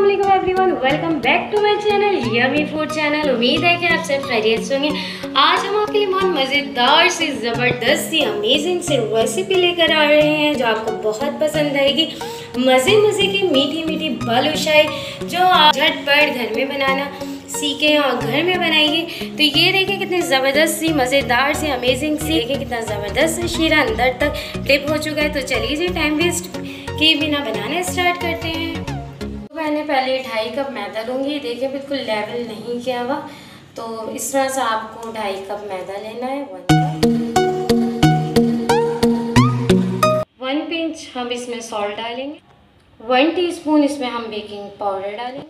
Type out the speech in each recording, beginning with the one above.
अस्सलामुअलैकुम everyone, welcome back to my channel yummy food channel. उम्मीद है कि आप सब खैरियत से होंगे। आज हम आपके लिए बहुत मज़ेदार सी ज़बरदस्त सी अमेजिंग सी रेसिपी लेकर आ रहे हैं जो आपको बहुत पसंद आएगी। मज़े की मीठी मीठी बालूशाही जो आप झटपट घर में बनाना सीखें और घर में बनाइए। तो ये देखिए कितनी ज़बरदस्त सी मज़ेदार सी अमेजिंग सी, देखिए कितना ज़बरदस्त शीरा अंदर तक डिप हो चुका है। तो चलिए जी टाइम वेस्ट किए बिना बनाना स्टार्ट करते हैं। मैंने पहले 2.5 कप मैदा लूँगी। देखिए बिल्कुल लेवल नहीं किया हुआ, तो इस तरह से आपको 2.5 कप मैदा लेना है। 1 पिंच हम इसमें सॉल्ट डालेंगे। 1 टीस्पून इसमें हम बेकिंग पाउडर डालेंगे।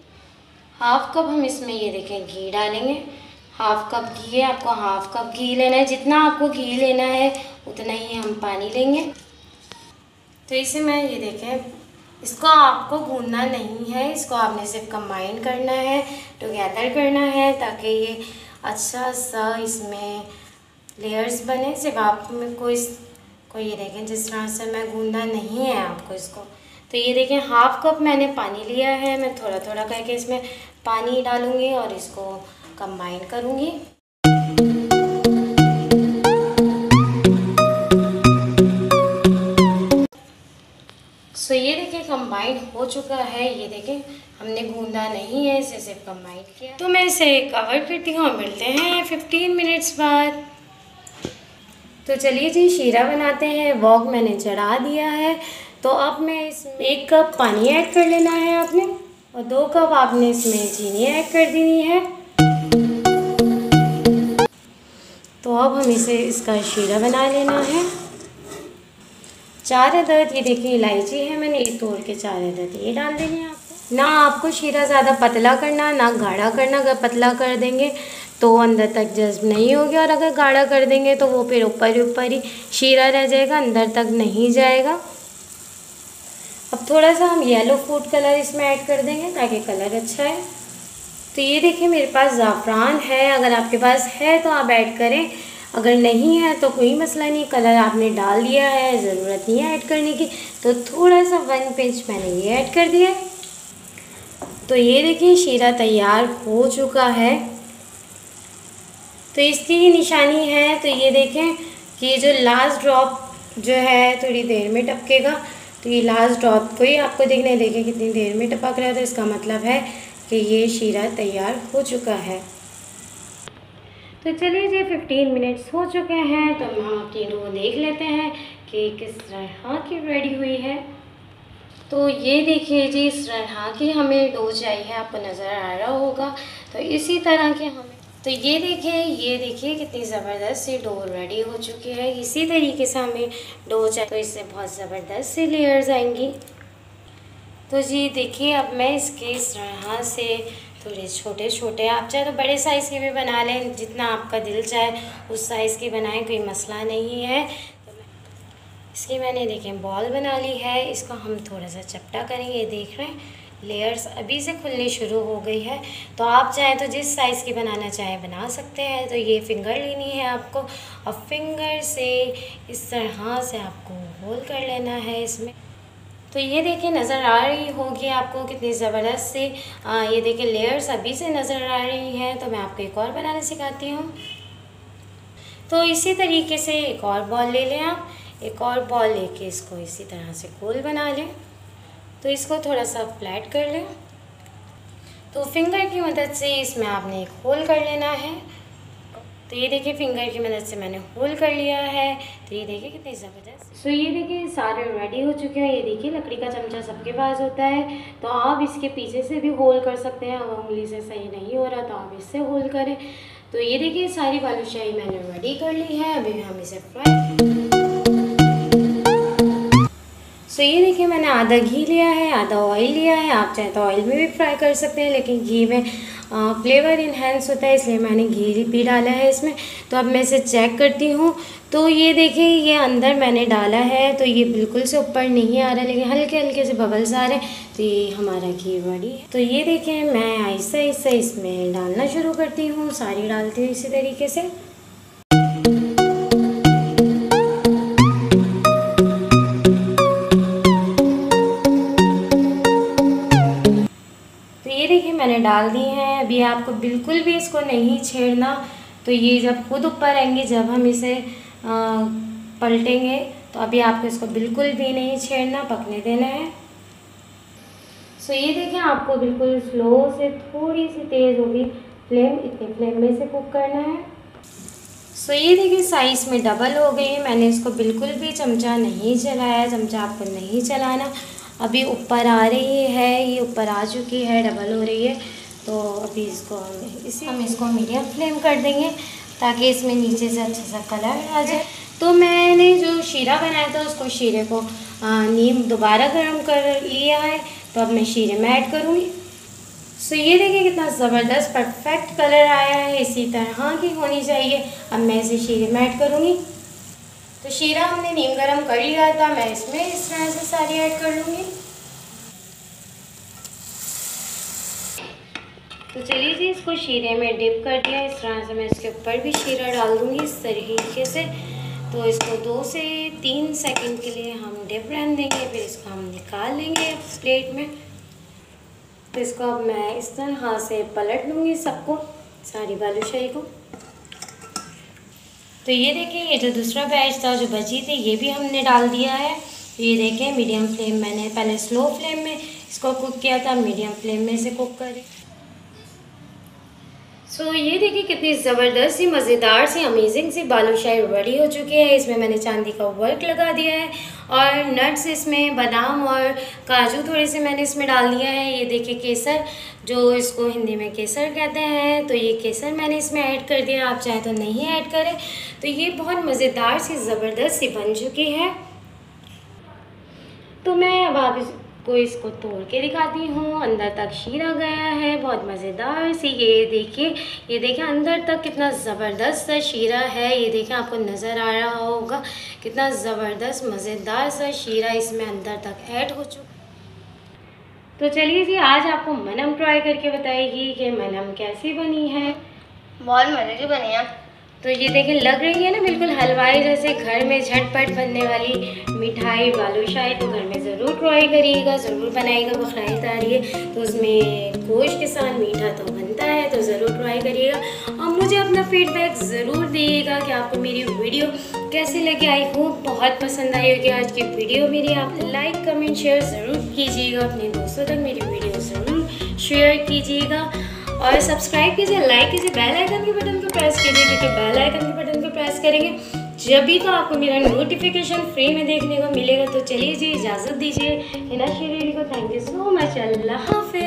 1/2 कप हम इसमें ये देखें घी डालेंगे। 1/2 कप घी है, आपको 1/2 कप घी लेना है। जितना आपको घी लेना है उतना ही हम पानी लेंगे। तो इसे मैं ये देखें, इसको आपको भूनना नहीं है, इसको आपने सिर्फ कंबाइन करना है, टुगेदर करना है ताकि ये अच्छा सा इसमें लेयर्स बने। सिर्फ आप में कोई ये देखें जिस तरह से मैं गूंदना नहीं है आपको इसको। तो ये देखें 1/2 कप मैंने पानी लिया है। मैं थोड़ा थोड़ा करके इसमें पानी डालूँगी और इसको कंबाइन करूँगी। सो ये देखिए कंबाइन हो चुका है। ये देखें हमने गूंदा नहीं है, इसे सिर्फ कंबाइन किया। तो मैं इसे कवर करती हूँ और मिलते हैं 15 मिनट्स बाद। तो चलिए जी शीरा बनाते हैं। वॉक मैंने चढ़ा दिया है। तो अब मैं इसमें 1 कप पानी ऐड कर लेना है आपने, और 2 कप आपने इसमें चीनी ऐड कर देनी है। तो अब हम इसका शीरा बना लेना है। 4 अदद ये देखिए इलायची है, मैंने ये तोड़ के 4 अदद ये डाल देंगे आपको। ना आपको शीरा ज़्यादा पतला करना ना गाढ़ा करना। अगर पतला कर देंगे तो अंदर तक जज्ब नहीं होगी, और अगर गाढ़ा कर देंगे तो वो फिर ऊपर ही शीरा रह जाएगा, अंदर तक नहीं जाएगा। अब थोड़ा सा हम येलो फूड कलर इसमें ऐड कर देंगे ताकि कलर अच्छा है। तो ये देखिए मेरे पास ज़ाफ़रान है, अगर आपके पास है तो आप ऐड करें, अगर नहीं है तो कोई मसला नहीं। कलर आपने डाल दिया है, ज़रूरत नहीं है ऐड करने की। तो थोड़ा सा 1 पिंच मैंने ये ऐड कर दिया। तो ये देखिए शीरा तैयार हो चुका है। तो इसकी ये निशानी है। तो ये देखें कि ये जो लास्ट ड्रॉप जो है थोड़ी देर में टपकेगा। तो ये लास्ट ड्रॉप को ही आपको देखना है। देखें कितनी देर में टपक रहा है, तो इसका मतलब है कि ये शीरा तैयार हो चुका है। तो चलिए जी 15 मिनट्स हो चुके हैं। तो हम आपकी डो देख लेते हैं कि किस तरह की रेडी हुई है। तो ये देखिए जी इस तरह की हमें डो चाहिए, आपको नज़र आ रहा होगा। तो इसी तरह के हमें, तो ये देखिए कितनी ज़बरदस्त सी डो रेडी हो चुकी है। इसी तरीके से हमें डो चाहिए, तो इससे बहुत ज़बरदस्त सी लेयर्स आएंगी। तो जी देखिए अब मैं इसके इस तरह से थोड़े छोटे छोटे, आप चाहे तो बड़े साइज़ के भी बना लें, जितना आपका दिल चाहे उस साइज़ की बनाएं, कोई मसला नहीं है। तो इसकी मैंने देखें बॉल बना ली है। इसको हम थोड़ा सा चपटा करेंगे। देख रहे हैं लेयर्स अभी से खुलनी शुरू हो गई है। तो आप चाहें तो जिस साइज़ की बनाना चाहें बना सकते हैं। तो ये फिंगर लेनी है आपको, और फिंगर से इस तरह से आपको होल कर लेना है इसमें। तो ये देखिए नज़र आ रही होगी आपको कितनी ज़बरदस्त सी ये देखिए लेयर्स अभी से नज़र आ रही हैं। तो मैं आपको एक और बनाना सिखाती हूँ। तो इसी तरीके से एक और बॉल ले लें आप। एक और बॉल लेके इसको इसी तरह से गोल बना लें। तो इसको थोड़ा सा फ्लैट कर लें। तो फिंगर की मदद से इसमें आपने एक होल कर लेना है। तो ये देखिए फिंगर की मदद से मैंने होल कर लिया है। तो ये देखिए कितनी ज़बरदस्त। सो ये देखिए सारे रेडी हो चुके हैं। ये देखिए लकड़ी का चमचा सबके पास होता है, तो आप इसके पीछे से भी होल कर सकते हैं। अगर उंगली से सही नहीं हो रहा तो आप इससे होल करें। तो ये देखिए सारी बालूशाही मैंने रेडी कर ली है। अभी हम इसे फ्राई। सो ये देखिए मैंने आधा घी लिया है, आधा ऑयल लिया है। आप चाहे तो ऑयल में भी फ्राई कर सकते हैं, लेकिन घी में फ्लेवर इन्हेंस होता है, इसलिए मैंने घी भी डाला है इसमें। तो अब मैं इसे चेक करती हूँ। तो ये देखिए ये अंदर मैंने डाला है, तो ये बिल्कुल से ऊपर नहीं आ रहा, लेकिन हल्के हल्के से बबल्स आ रहे हैं। तो ये हमारा घी रेडी है। तो ये देखिए मैं आहिस्ता आहिस्ता इसमें डालना शुरू करती हूँ, सारी डालती हूँ इसी तरीके से। ये देखिए मैंने डाल दी हैं। अभी आपको बिल्कुल भी इसको नहीं छेड़ना। तो ये जब खुद ऊपर आएंगे, जब हम इसे पलटेंगे, तो अभी आपको इसको बिल्कुल भी नहीं छेड़ना, पकने देना है। सो ये देखिए आपको बिल्कुल स्लो से थोड़ी सी तेज़ होगी फ्लेम, इतनी फ्लेम में से कुक करना है। सो ये देखिए साइज़ में डबल हो गई है। मैंने इसको बिल्कुल भी चमचा नहीं चलाया, चमचा आपको नहीं चलाना। अभी ऊपर आ रही है, ये ऊपर आ चुकी है, डबल हो रही है। तो अभी इसको हम इसको मीडियम फ्लेम कर देंगे ताकि इसमें नीचे से अच्छा सा कलर आ जाए। तो मैंने जो शीरा बनाया था उसको शीरे को नीम दोबारा गर्म कर लिया है। तो अब मैं शीरे में ऐड करूँगी। सो ये देखिए कितना ज़बरदस्त परफेक्ट कलर आया है, इसी तरह की होनी चाहिए। अब मैं इसे शीरे में ऐड करूँगी। तो शीरा हमने नीम गरम कर लिया था, मैं इसमें इस तरह से सारी ऐड कर लूँगी। तो चलिए जी, इसको शीरे में डिप कर दिया। इस तरह से मैं इसके ऊपर भी शीरा डाल दूँगी इस तरीके से। तो इसको 2 से 3 सेकंड के लिए हम डिप रहने देंगे, फिर इसको हम निकाल लेंगे प्लेट में। तो इसको अब मैं इस तरह से पलट लूँगी सबको, सारी बालूशाही को। तो ये देखिए ये जो दूसरा बैच था, जो बची थी, ये भी हमने डाल दिया है। ये देखें मीडियम फ्लेम, मैंने पहले स्लो फ्लेम में इसको कुक किया था, मीडियम फ्लेम में इसे कुक करें। सो ये देखिए कितनी ज़बरदस्त सी, मज़ेदार सी, अमेजिंग सी बालूशाही रेडी हो चुकी है। इसमें मैंने चांदी का वर्क लगा दिया है और नट्स इसमें बादाम और काजू थोड़े से मैंने इसमें डाल दिया है। ये देखिए केसर, जो इसको हिंदी में केसर कहते हैं, तो ये केसर मैंने इसमें ऐड कर दिया। आप चाहे तो नहीं ऐड करें। तो ये बहुत मज़ेदार सी, ज़बरदस्त सी बन चुकी है। तो मैं अब आपको इसको तोड़ के दिखाती हूँ। अंदर तक शीरा गया है, बहुत मज़ेदार सी। ये देखिए अंदर तक कितना ज़बरदस्त सा शीरा है। ये देखिए आपको नज़र आ रहा होगा कितना ज़बरदस्त मज़ेदार सा शीरा इसमें अंदर तक ऐड हो चुका। तो चलिए जी, आज आपको मनम ट्राई करके बताएगी कि मनम कैसी बनी है। बहुत मज़े की बनी है। तो ये देखिए लग रही है ना बिल्कुल हलवाई जैसे, घर में झटपट बनने वाली मिठाई बालूशाही। तो घर में ज़रूर ट्राई करिएगा, ज़रूर बनाइएगा। बकरीद आ रही है तो उसमें गोश्त के साथ मीठा तो बनता है, तो ज़रूर ट्राई करिएगा। और मुझे अपना फीडबैक ज़रूर दीजिएगा कि आपको मेरी वीडियो कैसी लगी। आई होप बहुत पसंद आई होगी आज की वीडियो मेरी। आप लाइक कमेंट शेयर ज़रूर कीजिएगा, अपने दोस्तों तक मेरी वीडियो ज़रूर शेयर कीजिएगा और सब्सक्राइब कीजिए, लाइक कीजिए, बेल आइकन के बटन को प्रेस कीजिए, क्योंकि बेल आइकन के बटन को प्रेस करेंगे जब भी तो आपको मेरा नोटिफिकेशन फ्री में देखने को मिलेगा। तो चलिए जी, इजाज़त दीजिए हिना शेरी को। Thank you so much. अल्लाह हाफ़िज़।